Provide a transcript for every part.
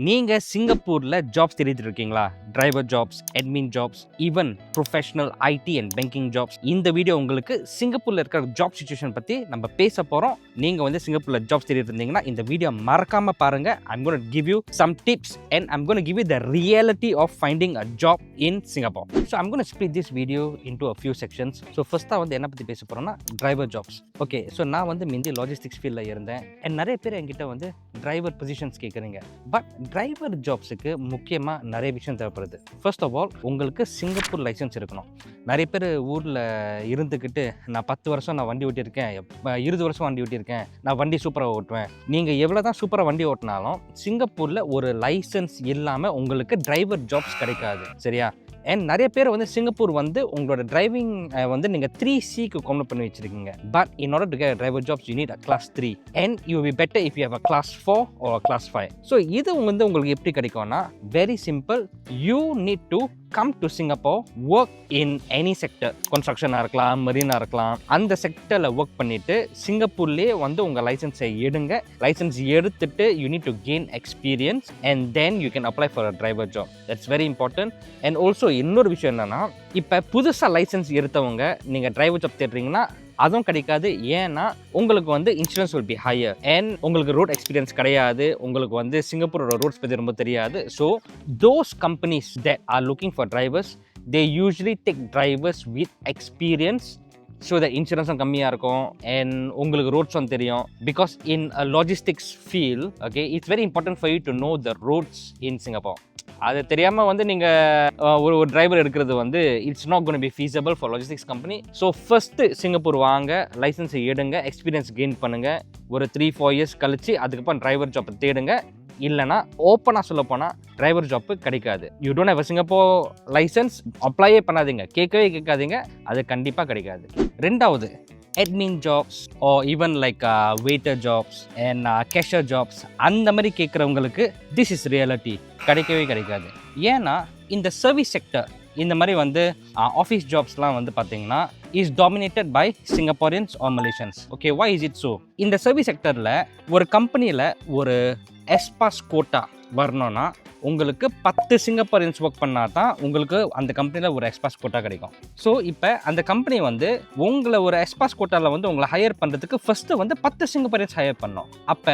நீங்க சிங்கப்பூர்ல ஜாப்ஸ் தேடிட்டு இருக்கீங்களா? Driver jobs, admin jobs, even professional ID and banking jobs. இந்த வீடியோ உங்களுக்கு சிங்கப்பூர்ல இருக்கிற ஜாப் சிச்சுவேஷன் பத்தி நம்ம பேச போறோம். நீங்க வந்து சிங்கப்பூர்ல ஜாப்ஸ் தேடிட்டு இருந்தீங்கன்னா இந்த வீடியோ மறக்காம பாருங்க. I'm going to give you some tips and I'm going to give you the reality of finding a job in Singapore. So I'm going to split this video into a few sections. So first வந்து என்ன பத்தி பேச போறோம்னா driver jobs. Okay, so நான் வந்து முந்தி logistics ஃபீல்ட்ல இருந்தேன். அண்ட் நிறைய பேர் என்கிட்ட வந்து டிரைவர் பொசிஷன்ஸ் கேட்குறீங்க. பட் டிரைவர் ஜாப்ஸுக்கு முக்கியமாக நிறைய விஷயம் தேவைப்படுது. ஃபர்ஸ்ட் ஆஃப் ஆல் உங்களுக்கு சிங்கப்பூர் லைசன்ஸ் இருக்கணும். நிறைய பேர் ஊரில் இருந்துக்கிட்டு நான் 10 வருஷம் நான் வண்டி ஓட்டியிருக்கேன், 20 வருஷம் வண்டி ஓட்டியிருக்கேன், நான் வண்டி சூப்பராக ஓட்டுவேன். நீங்கள் எவ்வளோ தான் சூப்பராக வண்டி ஓட்டினாலும் சிங்கப்பூரில் ஒரு லைசன்ஸ் இல்லாமல் உங்களுக்கு டிரைவர் ஜாப்ஸ் கிடைக்காது. சரியா? அண்ட் நிறைய பேர் வந்து சிங்கப்பூர் வந்து உங்களோட டிரைவிங் வந்து நீங்கள் 3Cக்கு கவுண்ட் பண்ணி வச்சிருக்கீங்க. But in order to get driver jobs you need a class 3 and you will be better if you have a class 4 or class 5. So இது வந்து உங்களுக்கு எப்படி கிடைக்கும்னா very simple. You need to come to Singapore, work in any sector. கன்ஸ்ட்ரக்ஷனாக இருக்கலாம், மெரீனாக இருக்கலாம். அந்த செக்டரில் ஒர்க் பண்ணிவிட்டு சிங்கப்பூர்லேயே வந்து உங்கள் லைசன்ஸை எடுங்க. லைசன்ஸ் எடுத்துட்டு you need to gain experience and then you can apply for a driver job. That's very important. And also இன்னொரு விஷயம் என்னென்னா, இப்போ புதுசாக லைசன்ஸ் எடுத்தவங்க நீங்கள் டிரைவர் ஜாப் தேடுறீங்கன்னா அதுவும் கிடைக்காது. ஏன்னா உங்களுக்கு வந்து insurance will be higher and உங்களுக்கு ரோட் எக்ஸ்பீரியன்ஸ் கிடையாது. உங்களுக்கு வந்து சிங்கப்பூரோட ரோட்ஸ் பற்றி ரொம்ப தெரியாது. So those companies that are looking for drivers, they usually take drivers with experience. So the இன்சூரன்ஸும் கம்மியாக இருக்கும் அண்ட் உங்களுக்கு ரோட்ஸும் தெரியும். Because in a logistics field, okay, it's very important for you to know the roads in Singapore. அது தெரியாமல் வந்து நீங்கள் ஒரு டிரைவர் எடுக்கிறது வந்து it's not gonna be feasible for logistics company. So first Singapore வாங்க, லைசன்ஸை எடுங்க, எக்ஸ்பீரியன்ஸ் கெயின் பண்ணுங்கள். ஒரு 3-4 இயர்ஸ் கழிச்சு அதுக்கப்புறம் டிரைவர் ஜாப்பை தேடுங்க. இல்லைனா ஓப்பனாக சொல்ல போனால் டிரைவர் ஜாப்பு கிடைக்காது. You don't have a Singapore licence, அப்ளையே பண்ணாதீங்க, கேட்காதீங்க, அது கண்டிப்பாக கிடைக்காது. ரெண்டாவது, admin jobs or even like waiter jobs and cashier jobs அந்த மாதிரி கேட்குறவங்களுக்கு this is reality. கிடைக்காது. ஏன்னா இந்த சர்வீஸ் செக்டர், இந்த மாதிரி வந்து ஆஃபீஸ் ஜாப்ஸ்லாம் வந்து பார்த்தீங்கன்னா is dominated by Singaporeans or Malaysians. Okay, why is it so? இந்த சர்வீஸ் செக்டரில் ஒரு கம்பெனியில் ஒரு எஸ்பாஸ் கோட்டா வரணும்னா உங்களுக்கு 10 சிங்கப்பூரியன்ஸ் ஒர்க் பண்ணால் தான் உங்களுக்கு அந்த கம்பெனியில் ஒரு எக்ஸ்பாஸ் கோட்டா கிடைக்கும். ஸோ இப்போ அந்த கம்பெனி வந்து உங்களை ஒரு எக்ஸ்பாஸ் கோட்டாவில் வந்து உங்களை ஹையர் பண்ணுறதுக்கு ஃபஸ்ட்டு வந்து 10 சிங்கப்பூரியன்ஸ் ஹையர் பண்ணணும். அப்போ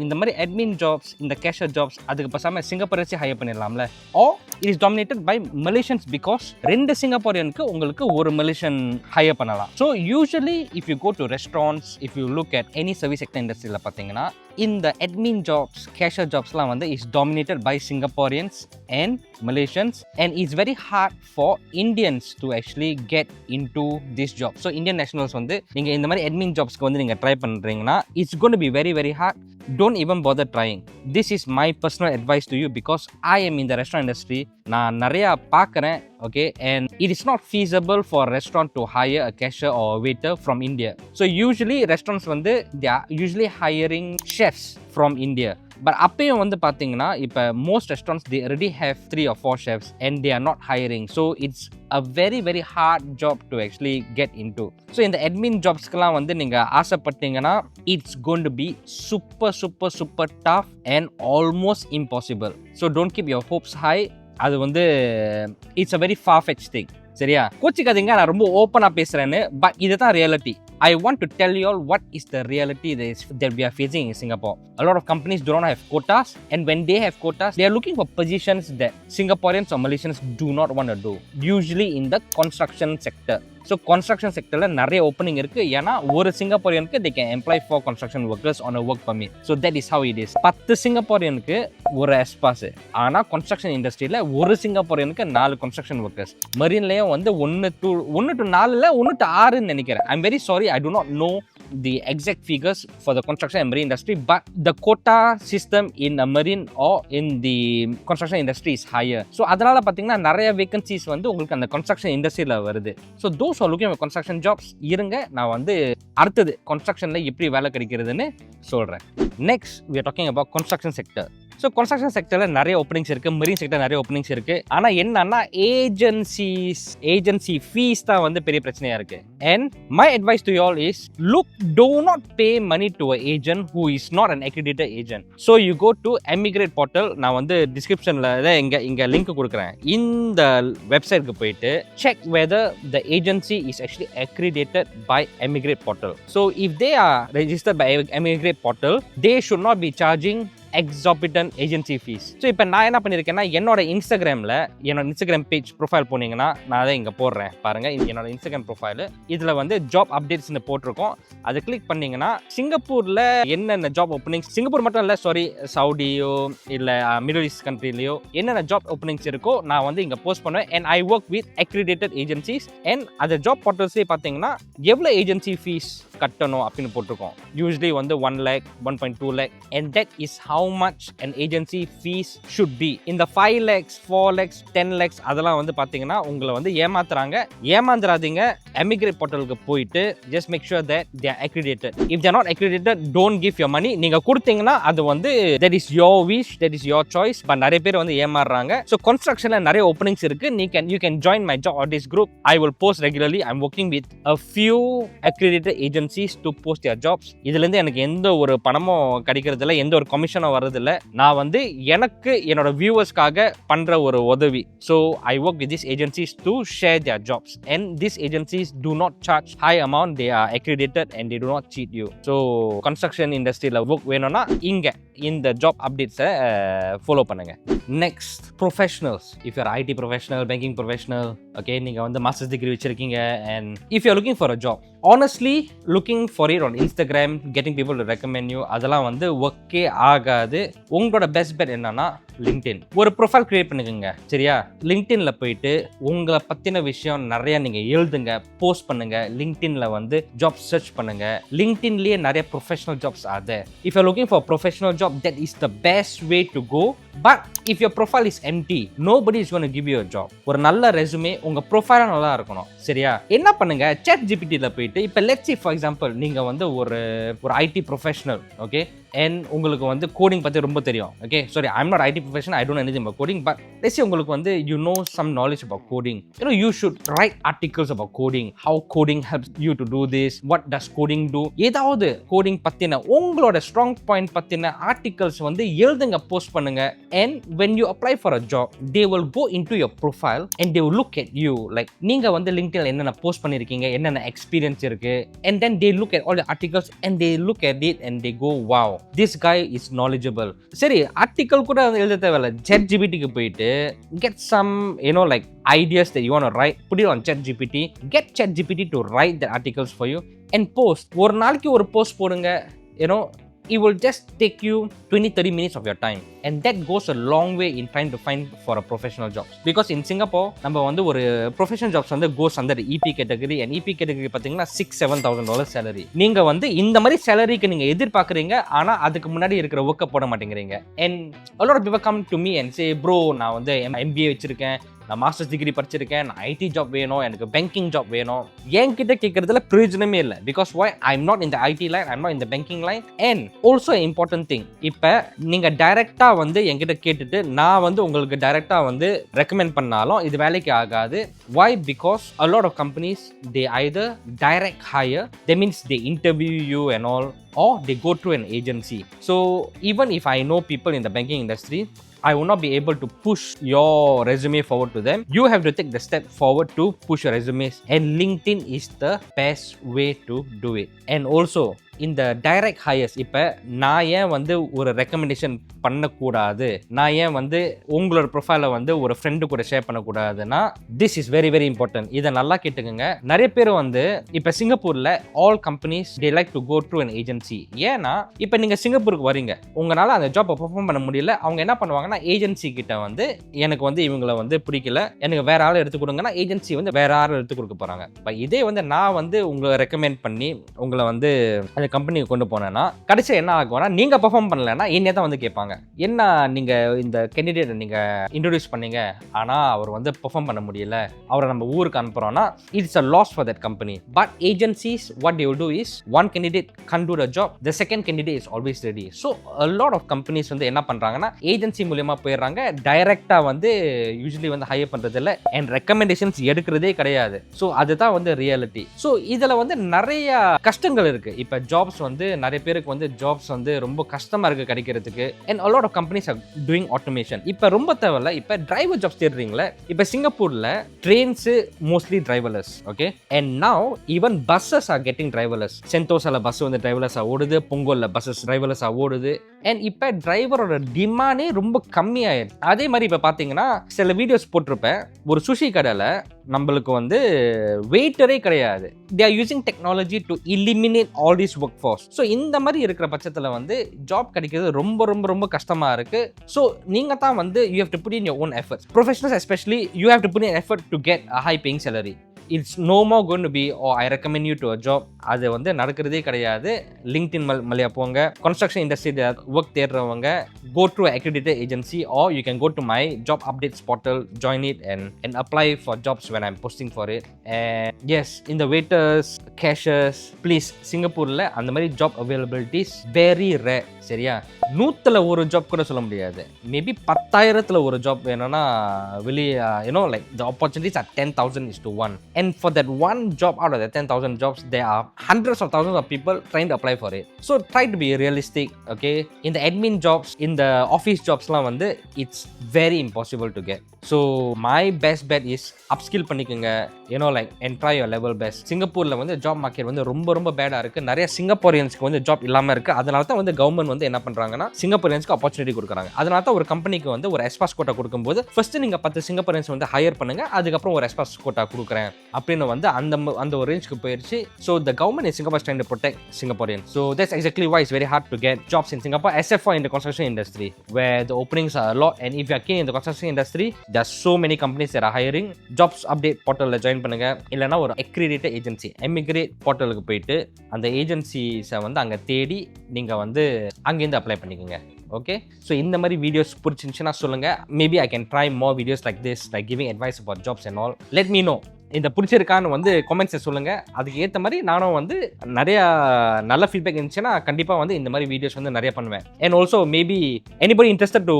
இந்த மாதிரி அட்மின் ஜாப்ஸ், இந்த கேஷியர் ஜாப்ஸ், அதுக்கு பசாமல் சிங்கப்பூரியன்ஸே ஹையர் பண்ணிடலாம்ல. Oh it is dominated by Malaysians because 2 சிங்கப்பூரியனுக்கு உங்களுக்கு ஒரு மலேசியன் ஹையர் பண்ணலாம். So usually if you go to restaurants, if you look at any service sector இண்டஸ்ட்ரியில் பார்த்தீங்கன்னா இந்த அட்மின் ஜாப்ஸ், கேஷியர் ஜாப்ஸ்லாம் வந்து is dominated by Singaporeans and Malaysians, and it's very hard for Indians to actually get into this job. So Indian nationals வந்து நீங்க இந்த மாதிரி admin jobsக்கு வந்து நீங்க ட்ரை பண்றீங்கன்னா it's going to be very very hard. Don't even bother trying. This is my personal advice to you because I am in the restaurant industry. நான் நிறையா பார்க்குறேன். Okay, and it is not feasible for a restaurant to hire a cashier or a waiter from India. So usually restaurants வந்து they are usually hiring chefs from India. But அப்பயும் வந்து பார்த்தீங்கன்னா இப்போ most restaurants they already have 3 or 4 chefs and they are not hiring. So it's a very very hard job to actually get into. So இந்த admin jobsக்குலாம் வந்து நீங்கள் ஆசைப்பட்டீங்கன்னா it's going to be super tough and almost impossible. So don't keep your hopes high. அது வந்து it's a very far-fetched thing. சரியா? கோச்சிக்காதீங்க, நான் ரொம்ப ஓப்பனாக பேசுகிறேன்னு. பட் இதுதான் reality. I want to tell you all what is the reality that we are facing in Singapore. A lot of companies do not have quotas, and when they have quotas, they are looking for positions that Singaporeans or Malaysians do not want to do. Usually in the construction sector. So construction செக்டரில் நிறைய opening இருக்குது. ஏன்னா ஒரு சிங்கப்பூரியனுக்கு they can employ 4 construction workers on a work permit. So that is how it is. 10 சிங்கப்பூரியனுக்கு ஒரு S Pass. ஆனால் construction இண்டஸ்ட்ரியில் ஒரு சிங்கப்பூரியனுக்கு 4 construction workers. மெரீன்லேயும் வந்து 1 to 4 1 to 6ன்னு நினைக்கிறேன். I am very sorry, I do not know the exact figures for the construction and marine industry, but the quota system in a marine or in the construction industry is higher. So அதனால பார்த்தீங்கன்னா நிறைய vacancies வந்து உங்களுக்கு அந்த construction இண்டஸ்ட்ரியில் வருது. So those are looking for construction jobs இருங்க. நான் வந்து அடுத்தது கன்ஸ்ட்ரக்ஷனில் எப்படி வேலை கிடைக்கிறதுன்னு சொல்கிறேன். Next we are talking about construction sector. So construction செக்டரில் நிறைய ஓப்பனிங்ஸ் இருக்குது, மெரின் செக்டர் நிறைய ஓப்பனிங்ஸ் இருக்குது. ஆனால் என்னன்னா ஏஜென்சி ஃபீஸ் தான் வந்து பெரிய பிரச்சனையாக இருக்குது. And my advice to all is do not pay money to an agent who is not an accredited agent. So you go to Emigrate portal. நான் வந்து டிஸ்கிரிப்ஷனில் இங்கே லிங்க் கொடுக்குறேன். இந்த வெப்சைட்க்கு போயிட்டு check whether the agency is actually accredited by Emigrate portal. So if they are registered by Emigrate portal, they should not be charging exorbitant agency fees. So இப்போ நான் என்ன பண்ணியிருக்கேன்னா, என்னோட இன்ஸ்டாகிராம் பேஜ் ப்ரொஃபைல் போனீங்கன்னா நான் அதை இங்கே போடுறேன் பாருங்கள். என்னோட இன்ஸ்டாகிராம் ப்ரொஃபைலு இதில் வந்து ஜாப் அப்டேட்ஸ்னு போட்டிருக்கோம். அதை கிளிக் பண்ணிங்கன்னா சிங்கப்பூரில் என்னென்ன ஜாப் ஓப்பனிங்ஸ், சிங்கப்பூர் மட்டும் இல்லை, சவுடியோ இல்லை மிடில் ஈஸ்ட் கண்ட்ரிலையோ என்னென்ன ஜாப் ஓப்பனிங்ஸ் இருக்கோ நான் வந்து இங்கே போஸ்ட் பண்ணுவேன். And I work with accredited agencies. And அந்த ஜாப் போர்ட்டல்ஸ்லேயே பார்த்தீங்கன்னா எவ்வளோ ஏஜென்சி ஃபீஸ் கட்டணும் அப்படின்னு போட்டிருக்கோம். யூஸ்வலி வந்து 1 lakh 1.2 lakh and that is how much an agency fees should be. இந்த 5 lakhs 4 lakhs 10 lakhs அதெல்லாம் வந்து பார்த்தீங்கன்னா உங்களை வந்து ஏமாந்துறாதீங்க. Emigrate portalக்கு போயிட்டு just make sure that they are accredited. If they are not accredited, don't give your money. நீங்க கொடுத்தீங்கன்னா அது வந்து that is your wish, that is your choice. But நிறைய பேர் வந்து ஏமாறுறாங்க. ஸோ கன்ஸ்ட்ரக்ஷன்ல நிறைய ஓப்பனிங்ஸ் இருக்கு. you can join my job or this group. I will post regularly. I'm working with a few accredited agencies to post their jobs. இதுல இருந்து எனக்கு எந்த ஒரு பணமும் கிடைக்கிறது இல்லை, எந்த ஒரு கமிஷனும் வர்றது இல்லை. நான் வந்து எனக்கு என்னோட வியூவர்ஸ்க்காக பண்ற ஒரு உதவி. So I work with these agencies to share their jobs and these agencies do not charge high amount. They are accredited and they do not cheat you. So construction industryல work வேணும்னா இங்க இந்த ஜாப் அப்டேட்ஸை follow பண்ணுங்க. Next, professionals. If your IT professional, banking professional, okay, நீங்கள் வந்து masters degree வச்சிருக்கீங்க and if you are looking for a job, honestly looking for it on Instagram, getting people to recommend you, அதெல்லாம் வந்து ஒர்க்கே ஆகாது. உங்களோட best bed என்னன்னா LinkedIn. ஒரு ப்ரொஃபைல் கிரியேட் பண்ணுங்க, சரியா? லிங்க்டின்ல போயிட்டு உங்களை பத்தின விஷயம் நிறைய நீங்க எழுதுங்க, போஸ்ட் பண்ணுங்க. லிங்க்டின்ல வந்து ஜாப் சர்ச் பண்ணுங்க. லிங்க்டின்லயே நிறைய ப்ரொஃபஷனல் ஜாப்ஸ் ஆகுது. If you are looking for professional job, that is the best way to go. But if your profile is empty, nobody is going to give you a job. ஒரு நல்ல ரெsume, உங்க profile நல்லா இருக்கணும், சரியா? என்ன பண்ணுங்க, chat gptல போயிட்டு, இப்போ let's say for example நீங்க வந்து ஒரு ஐடி ப்ரொஃபஷனல், ஓகே, அண்ட் உங்களுக்கு வந்து கோடிங் பற்றி ரொம்ப தெரியும், okay. Sorry, I'm not ID professional, I don't anything about coding, but let's say உங்களுக்கு வந்து you know some knowledge about coding. You should write articles about coding, how coding helps you to do this, what does coding do. ஏதாவது coding பற்றின உங்களோட strong point பற்றின articles வந்து எழுதுங்க, post பண்ணுங்க. And when you apply for a job, they will go into your profile and they will look at you like நீங்க வந்து லிங்க்டின்ல என்னென்ன போஸ்ட் பண்ணிருக்கீங்க, என்னென்ன எக்ஸ்பீரியன்ஸ் இருக்கு, and then they look at all the articles and they look at it and they go, wow, this guy is knowledgeable. சரி, article கூட எழுத தேவையில்ல, chat gptக்கு போயிட்டு get some like ideas that you want to write, put it on chat gpt, get chat gpt to write the articles for you and post. ஒரு நாளைக்கு ஒரு post போடுங்க, it will just take you 20-30 minutes of your time, and that goes a long way in trying to find for a professional job. Because in Singapore நம்ம வந்து ஒரு professional jobs வந்து goes under the EP category, and EP category பார்த்தீங்கன்னா $6,000-7,000 salary. நீங்க வந்து இந்த மாதிரி சேலரிக்கு நீங்க எதிர்பார்க்குறீங்க, ஆனா அதுக்கு முன்னாடி இருக்கிற ஒர்க்கை போட மாட்டேங்கிறீங்க. And a lot of people come to me and say, bro, நான் வந்து MBA வச்சிருக்கேன், நான் மாஸ்டர்ஸ் டிகிரி படிச்சிருக்கேன், நான் ஐடி ஜாப் வேணும், எனக்கு பேங்கிங் ஜாப் வேணும். என்கிட்ட கேட்கறதுல பிரயோஜனமே இல்லை. Because why I'm not in the IT line, I'm not in the banking line. And also important thing, இப்போ நீங்க டைரக்டா வந்து என்கிட்ட கேட்டுட்டு நான் வந்து உங்களுக்கு டைரக்டா வந்து ரெக்கமெண்ட் பண்ணாலும் இது வேலைக்கு ஆகாது. Why? Because a lot of companies, they either direct hire, that means they interview you and all, or they go through an agency. So even if I know people in the banking industry, I will not be able to push your resume forward to them. You have to take the step forward to push your resumes, and LinkedIn is the best way to do it. And also இந்த direct heirs, இப்போ நான் ஏன் வந்து ஒரு recommendation பண்ணக்கூடாது, நான் ஏன் வந்து உங்களோட ப்ரொஃபைலை வந்து ஒரு ஃப்ரெண்டு கூட ஷேர் பண்ணக்கூடாதுன்னா, this is very very important. இதை நல்லா கேட்டுக்கோங்க. நிறைய பேர் வந்து இப்போ சிங்கப்பூரில் all companies they like to go through an agency. ஏன்னா இப்போ நீங்கள் சிங்கப்பூருக்கு வரீங்க, உங்களால் அந்த ஜாப்பை பெர்ஃபார்ம் பண்ண முடியல, அவங்க என்ன பண்ணுவாங்கன்னா ஏஜென்சி கிட்ட வந்து எனக்கு வந்து இவங்களை வந்து பிடிக்கல, எனக்கு வேற ஆள் எடுத்து கொடுங்கன்னா ஏஜென்சி வந்து வேற ஆள் எடுத்து கொடுக்க போகிறாங்க. இப்போ இதே வந்து நான் வந்து உங்களை ரெக்கமெண்ட் பண்ணி உங்களை வந்து அந்த இந்த கம்பெனிக்கு கொண்டு போனேன்னா கடைசியில் என்ன ஆகும்னா நீங்கள் பெர்ஃபார்ம் பண்ணலைன்னா என்னைய தான் வந்து கேட்பாங்க, என்ன நீங்கள் இந்த கேண்டிடேட் நீங்கள் இன்ட்ரடியூஸ் பண்ணீங்க ஆனால் அவர் வந்து பெர்ஃபார்ம் பண்ண முடியல, அவரை நம்ம ஊருக்கு அனுப்புகிறோன்னா it's a loss for that company. But agencies what they will do is one candidate can't do the job, the second candidate is always ready. So a lot of companies வந்து என்ன பண்ணுறாங்கன்னா agency மூலியமா போயிடுறாங்க, டைரெக்டாக வந்து usually வந்து higher பண்ணுறது இல்லை அண்ட் ரெக்கமெண்டேஷன்ஸ் எடுக்கிறதே கிடையாது. ஸோ அதுதான் வந்து ரியாலிட்டி. ஸோ இதில் வந்து நிறைய கஷ்டங்கள் இருக்குது. இப்போ ஜாப்ஸ் வந்து நிறைய பேருக்கு வந்து ஜாப்ஸ் வந்து ரொம்ப கஷ்டமாக இருக்குது கிடைக்கிறதுக்கு. And a lot of companies are doing automation. இப்போ ரொம்ப தேவையில்ல, இப்போ டிரைவர் ஜாப்ஸ் தேடுறீங்களே, இப்போ சிங்கப்பூரில் trains mostly driverless, okay, and now even buses are getting driverless. சென்டோஸாவில் பஸ் வந்து டிரைவர்லெஸ்ஸாக ஓடுது, பொங்கலில் பஸ்ஸஸ் டிரைவர்லெஸ்ஸாக ஓடுது. அண்ட் இப்போ டிரைவரோட டிமாண்டே ரொம்ப கம்மியாயிடுது. அதே மாதிரி இப்போ பார்த்தீங்கன்னா சில வீடியோஸ் போட்டிருப்பேன், ஒரு சுஷி கடையில் நம்மளுக்கு வந்து வெயிட்டரே கிடையாது. they are using technology to eliminate all this workforce. So இந்த மாதிரி இருக்கிற பட்சத்தில் வந்து ஜாப் கிடைக்கிறது ரொம்ப ரொம்ப ரொம்ப கஷ்டமாக இருக்குது. ஸோ நீங்கள் தான் வந்து you have to put in your own efforts. Professionals especially, you have to put in effort to get a high paying salary. It's no more going to be, oh, I recommend you to a job. அது வந்து நடக்கிறதே கிடையாது. LinkedIn மலையா போங்க, construction industry work தேடுறவங்க go to an accredited agency or you can go to my job updates portal, join it and apply for jobs when I'm posting for it. And yes, in the waiters, cashiers, please, சிங்கப்பூரில் அந்த மாதிரி job availabilities very rare. சரியா, 100ல் ஒரு job கூட சொல்ல முடியாது, maybe 10,000ல் ஒரு job வேணும்னா வெளியே like the opportunities are 10,000:1. And for that one job out of the 10,000 jobs, there are hundreds of thousands of people trying to apply for it. So try to be realistic, okay? In the admin jobs, in the office jobs வந்து it's very impossible to get. So my best bet is upskill பண்ணிக்கோங்க, like and try your level best. சிங்கப்பூரில் வந்து job market வந்து ரொம்ப ரொம்ப பேடாக இருக்குது. நிறைய சிங்கப்பூரியன்ஸ்க்கு வந்து ஜாப் இல்லாமல் இருக்குது. அதனால தான் வந்து கவர்மெண்ட் வந்து என்ன பண்ணுறாங்கன்னா சிங்கப்பூரியன்ஸ்க்கு ஆப்பர்ச்சுனிட்டி கொடுக்குறாங்க. அதனால தான் ஒரு கம்பெனிக்கு வந்து ஒரு எஸ்பாஸ் கோட்டா கொடுக்கும்போது ஃபர்ஸ்ட் நீங்கள் 10 சிங்கப்பூரியன்ஸ் வந்து ஹையர் பண்ணுங்க, அதுக்கப்புறம் ஒரு எஸ்பாஸ் கோட்டா கொடுக்குறேன் அப்படின்னு வந்து அந்த ஒரு ரேஞ்சுக்கு போயிடுச்சு. So the government in Singapore trying to protect Singaporeans. So that's exactly why it's very hard to get jobs in Singapore, except for in the construction industry where the openings are a lot. And if you are keen in the construction industry, there are so many companies that are hiring. Jobs update portal join பண்ணுங்க, இல்லைனா ஒரு accredited agency emigrate portalக்கு போயிட்டு அந்த ஏஜென்சிஸை வந்து அங்கே தேடி நீங்கள் வந்து அங்கேருந்து அப்ளை பண்ணிக்கோங்க. ஓகே, ஸோ இந்த மாதிரி வீடியோஸ் பிடிச்சிருந்துச்சுன்னா சொல்லுங்கள். Maybe I can try more videos like this, like giving advice about jobs and all. Let me know, இந்த பிடிச்சிருக்கான்னு வந்து கமெண்ட்ஸை சொல்லுங்கள். அதுக்கு ஏற்ற மாதிரி நானும் வந்து நிறையா நல்ல ஃபீட்பேக் இருந்துச்சுன்னா கண்டிப்பாக வந்து இந்த மாதிரி வீடியோஸ் வந்து நிறைய பண்ணுவேன். And also maybe anybody interested to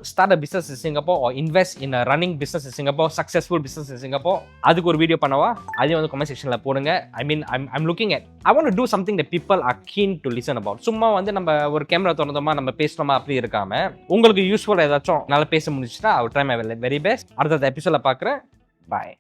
start a business in Singapore or invest in a running business in Singapore, successful business in Singapore, அதுக்கு ஒரு வீடியோ பண்ணவா, அதையும் வந்து கமெண்ட் செக்ஷனில் போடுங்க. I mean I'm looking at, I want to do something that people are keen to listen about. சும்மா வந்து நம்ம ஒரு கேமரா திறந்தோமா நம்ம பேசுகிறோமா அப்படி இருக்காம உங்களுக்கு யூஸ்ஃபுல்லாக ஏதாச்சும் நல்லா பேச முடிஞ்சுச்சுன்னா I will try my very best. அடுத்த எபிசோட பார்க்குறேன். பாய்.